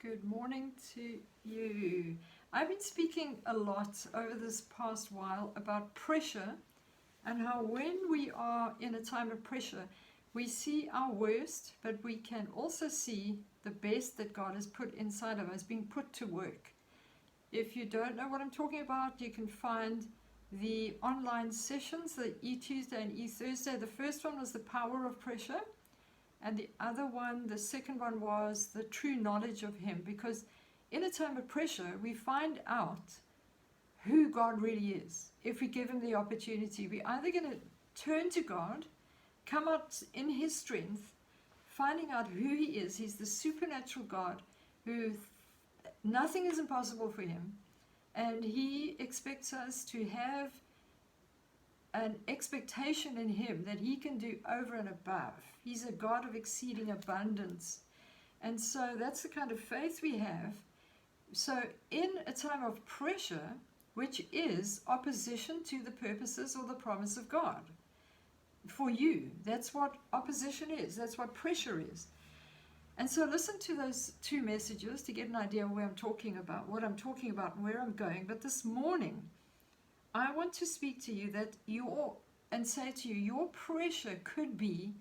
Good morning to you. I've been speaking a lot over this past while about pressure and how when we are in a time of pressure, we see our worst, but we can also see the best that God has put inside of us being put to work. If you don't know what I'm talking about, you can find the online sessions, the E-Tuesday and E-Thursday. The first one was the power of pressure. And the other one, the second one, was the true knowledge of Him. Because in a time of pressure, we find out who God really is. If we give Him the opportunity, we're either going to turn to God, come out in His strength, finding out who He is. He's the supernatural God who nothing is impossible for Him. And He expects us to have an expectation in Him that He can do over and above. He's a God of exceeding abundance. And so that's the kind of faith we have. So in a time of pressure, which is opposition to the purposes or the promise of God, for you, that's what opposition is. That's what pressure is. And so listen to those two messages to get an idea of where I'm talking about, what I'm talking about, and where I'm going. But this morning, I want to speak to you and say to you, your pressure could be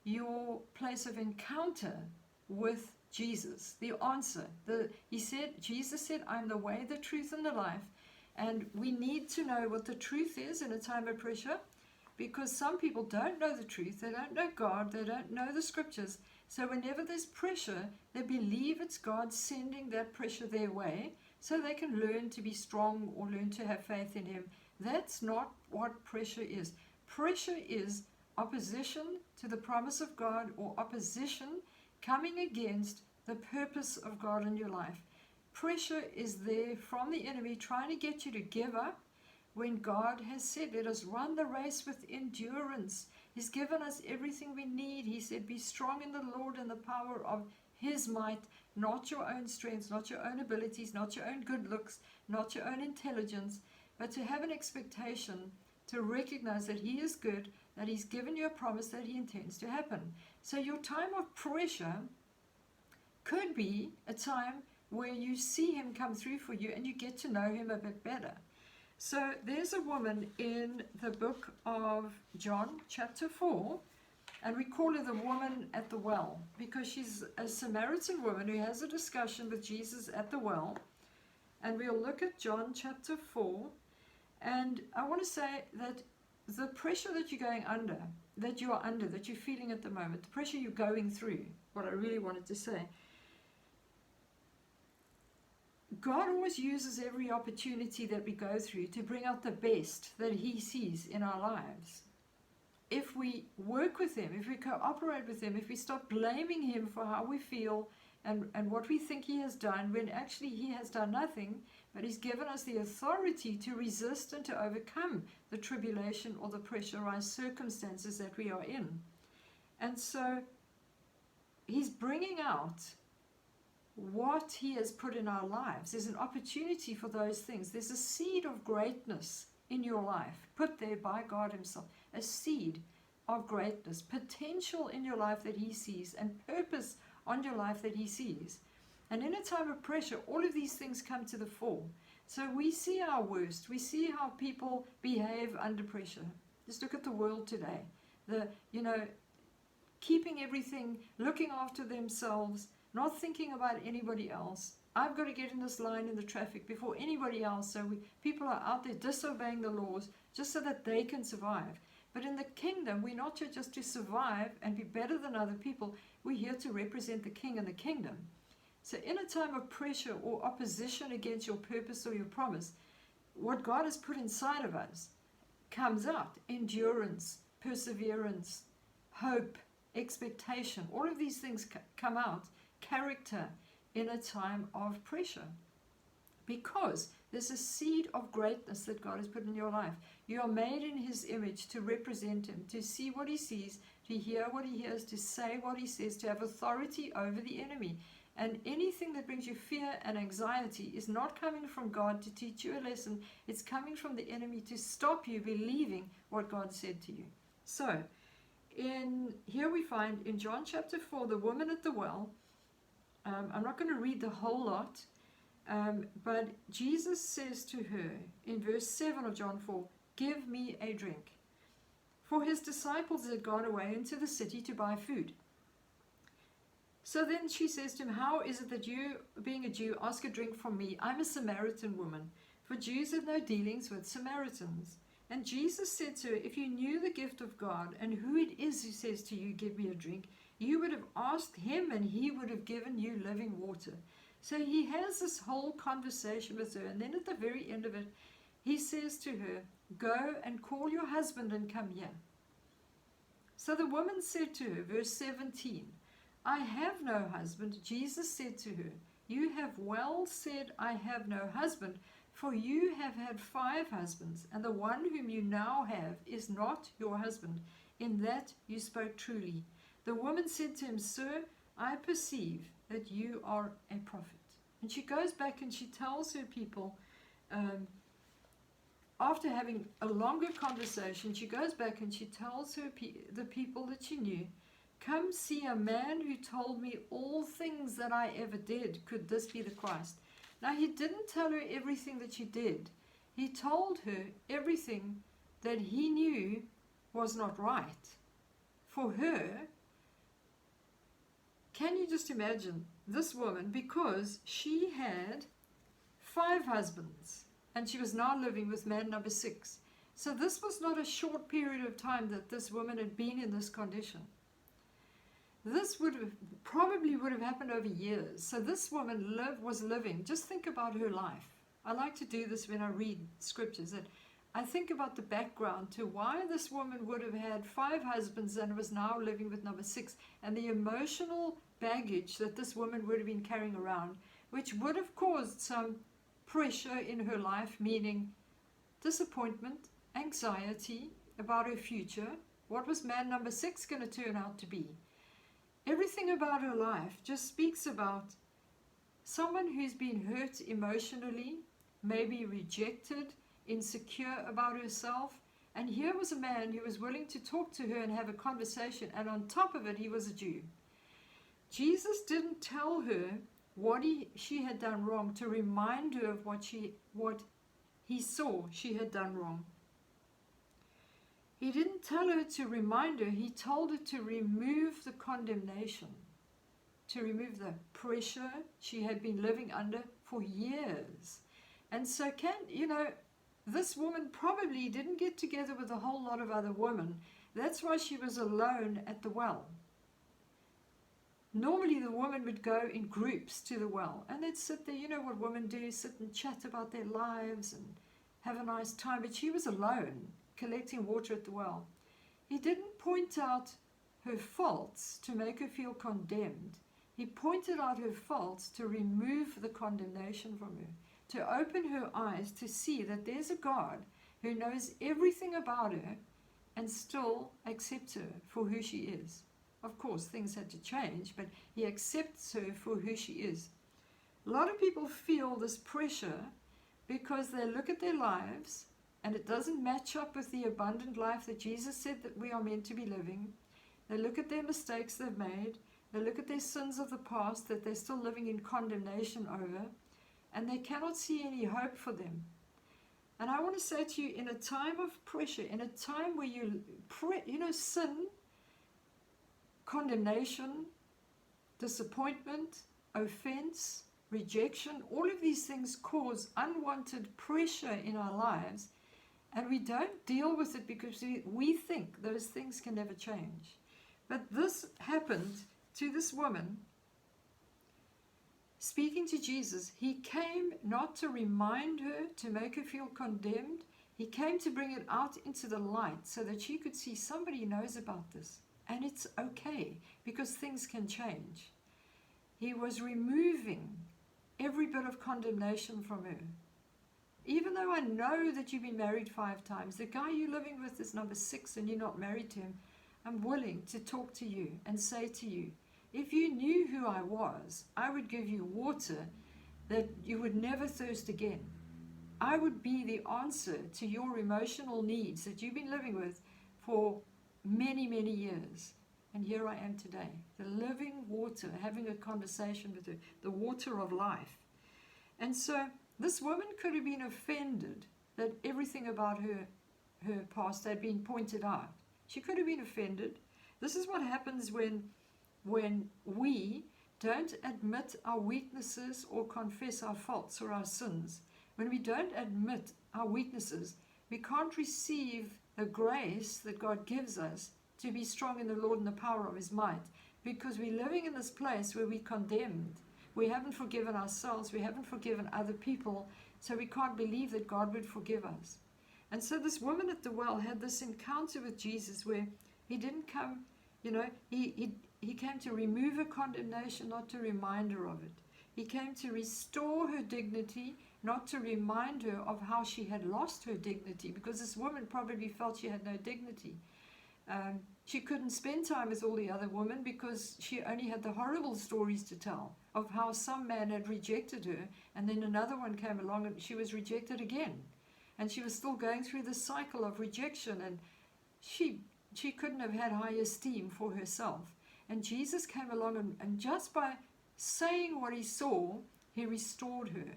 your place of encounter with Jesus, the answer. Jesus said, I'm the way, the truth, and the life. And we need to know what the truth is in a time of pressure, because some people don't know the truth. They don't know God. They don't know the scriptures. So whenever there's pressure, they believe it's God sending that pressure their way so they can learn to be strong or learn to have faith in Him. That's not what pressure is. Pressure is opposition to the promise of God, or opposition coming against the purpose of God in your life. Pressure is there from the enemy trying to get you to give up when God has said, let us run the race with endurance. He's given us everything we need. He said, be strong in the Lord and the power of His might, not your own strength, not your own abilities, not your own good looks, not your own intelligence, but to have an expectation, to recognize that He is good, that He's given you a promise that He intends to happen. So your time of pressure could be a time where you see Him come through for you and you get to know Him a bit better. So there's a woman in the book of John, chapter 4, and we call her the woman at the well, because she's a Samaritan woman who has a discussion with Jesus at the well. And we'll look at John chapter 4. And I want to say that the pressure that you're going under, that you are under, that you're feeling at the moment, the pressure you're going through, what I really wanted to say, God always uses every opportunity that we go through to bring out the best that He sees in our lives. If we work with Him, if we cooperate with Him, if we stop blaming Him for how we feel and what we think He has done, when actually He has done nothing, but He's given us the authority to resist and to overcome the tribulation or the pressurized circumstances that we are in. And so He's bringing out what He has put in our lives. There's an opportunity for those things. There's a seed of greatness in your life put there by God Himself. A seed of greatness, potential in your life that He sees, and purpose on your life that He sees. And in a time of pressure, all of these things come to the fore. So we see our worst. We see how people behave under pressure. Just look at the world today. Keeping everything, looking after themselves, not thinking about anybody else. I've got to get in this line in the traffic before anybody else. So people are out there disobeying the laws just so that they can survive. But in the kingdom, we're not here just to survive and be better than other people. We're here to represent the King and the kingdom. So in a time of pressure or opposition against your purpose or your promise, what God has put inside of us comes out. Endurance, perseverance, hope, expectation. All of these things come out. Character in a time of pressure. Because there's a seed of greatness that God has put in your life. You are made in His image to represent Him, to see what He sees, to hear what He hears, to say what He says, to have authority over the enemy. And anything that brings you fear and anxiety is not coming from God to teach you a lesson. It's coming from the enemy to stop you believing what God said to you. So, here we find in John chapter 4, the woman at the well, I'm not going to read the whole lot, but Jesus says to her in verse 7 of John 4, "Give me a drink." For his disciples had gone away into the city to buy food. So then she says to him, "How is it that you, being a Jew, ask a drink from me? I'm a Samaritan woman." For Jews have no dealings with Samaritans. And Jesus said to her, "If you knew the gift of God and who it is who says to you, 'Give me a drink,' you would have asked him and he would have given you living water." So he has this whole conversation with her. And then at the very end of it, he says to her, "Go and call your husband and come here." So the woman said to her, verse 17, "I have no husband." Jesus said to her, "You have well said, 'I have no husband,' for you have had 5 husbands, and the one whom you now have is not your husband. In that you spoke truly." The woman said to him, "Sir, I perceive that you are a prophet." And she goes back and she tells her people, after having a longer conversation, she goes back and she tells the people that she knew, "Come see a man who told me all things that I ever did. Could this be the Christ?" Now, he didn't tell her everything that she did. He told her everything that he knew was not right. For her, can you just imagine this woman, because she had 5 husbands, and she was now living with man number 6. So this was not a short period of time that this woman had been in this condition. This probably would have happened over years. So this woman was living, just think about her life. I like to do this when I read scriptures, that I think about the background to why this woman would have had 5 husbands and was now living with number 6, and the emotional baggage that this woman would have been carrying around, which would have caused some pressure in her life, meaning disappointment, anxiety about her future. What was man number 6 going to turn out to be? Everything about her life just speaks about someone who's been hurt emotionally, maybe rejected, insecure about herself. And here was a man who was willing to talk to her and have a conversation, and on top of it, he was a Jew. Jesus didn't tell her what she had done wrong to remind her of what he saw she had done wrong. He didn't tell her to remind her, he told her to remove the condemnation, to remove the pressure she had been living under for years. And so this woman probably didn't get together with a whole lot of other women. That's why she was alone at the well. Normally the woman would go in groups to the well, and they'd sit there, you know what women do, sit and chat about their lives and have a nice time, but she was alone, collecting water at the well. He didn't point out her faults to make her feel condemned. He pointed out her faults to remove the condemnation from her, to open her eyes to see that there's a God who knows everything about her and still accepts her for who she is. Of course, things had to change, but he accepts her for who she is. A lot of people feel this pressure because they look at their lives and it doesn't match up with the abundant life that Jesus said that we are meant to be living. They look at their mistakes they've made. They look at their sins of the past that they're still living in condemnation over, and they cannot see any hope for them. And I want to say to you, in a time of pressure, in a time where sin, condemnation, disappointment, offense, rejection, all of these things cause unwanted pressure in our lives, and we don't deal with it because we think those things can never change. But this happened to this woman. Speaking to Jesus, he came not to remind her, to make her feel condemned. He came to bring it out into the light so that she could see somebody knows about this. And it's okay, because things can change. He was removing every bit of condemnation from her. Even though I know that you've been married 5 times, the guy you're living with is number 6 and you're not married to him, I'm willing to talk to you and say to you, if you knew who I was, I would give you water that you would never thirst again. I would be the answer to your emotional needs that you've been living with for many, many years. And here I am today, the living water, having a conversation with her, the water of life. And so this woman could have been offended that everything about her past had been pointed out. She could have been offended. This is what happens when we don't admit our weaknesses or confess our faults or our sins. When we don't admit our weaknesses, we can't receive the grace that God gives us to be strong in the Lord and the power of His might, because we're living in this place where we're condemned. We haven't forgiven ourselves, we haven't forgiven other people, so we can't believe that God would forgive us. And so this woman at the well had this encounter with Jesus where He didn't come, He came to remove her condemnation, not to remind her of it. He came to restore her dignity, not to remind her of how she had lost her dignity, because this woman probably felt she had no dignity. She couldn't spend time with all the other women because she only had the horrible stories to tell of how some man had rejected her, and then another one came along and she was rejected again. And she was still going through the cycle of rejection, and she couldn't have had high esteem for herself. And Jesus came along and just by saying what He saw, He restored her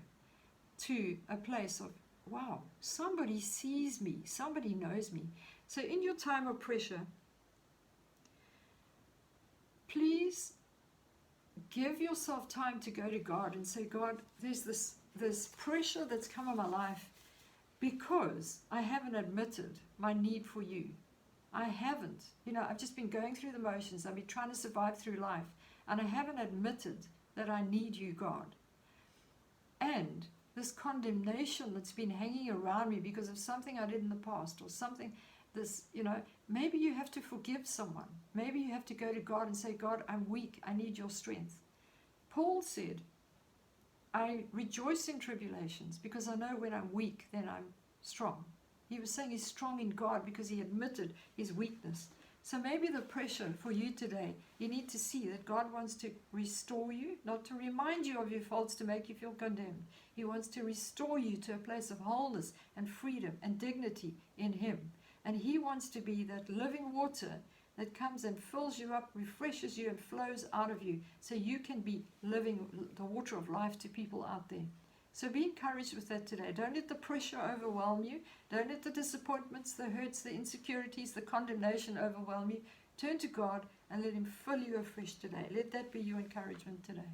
to a place of, wow, somebody sees me, somebody knows me. So in your time of pressure, please give yourself time to go to God and say, God, there's this pressure that's come on my life because I haven't admitted my need for You. I haven't. I've just been going through the motions. I've been trying to survive through life, and I haven't admitted that I need You, God. And this condemnation that's been hanging around me because of something I did in the past, or something, maybe you have to forgive someone. Maybe you have to go to God and say, God, I'm weak. I need Your strength. Paul said, I rejoice in tribulations because I know when I'm weak, then I'm strong. He was saying he's strong in God because he admitted his weakness. So maybe the pressure for you today, you need to see that God wants to restore you, not to remind you of your faults to make you feel condemned. He wants to restore you to a place of wholeness and freedom and dignity in Him. And He wants to be that living water that comes and fills you up, refreshes you, and flows out of you, so you can be living the water of life to people out there. So be encouraged with that today. Don't let the pressure overwhelm you. Don't let the disappointments, the hurts, the insecurities, the condemnation overwhelm you. Turn to God and let Him fill you afresh today. Let that be your encouragement today.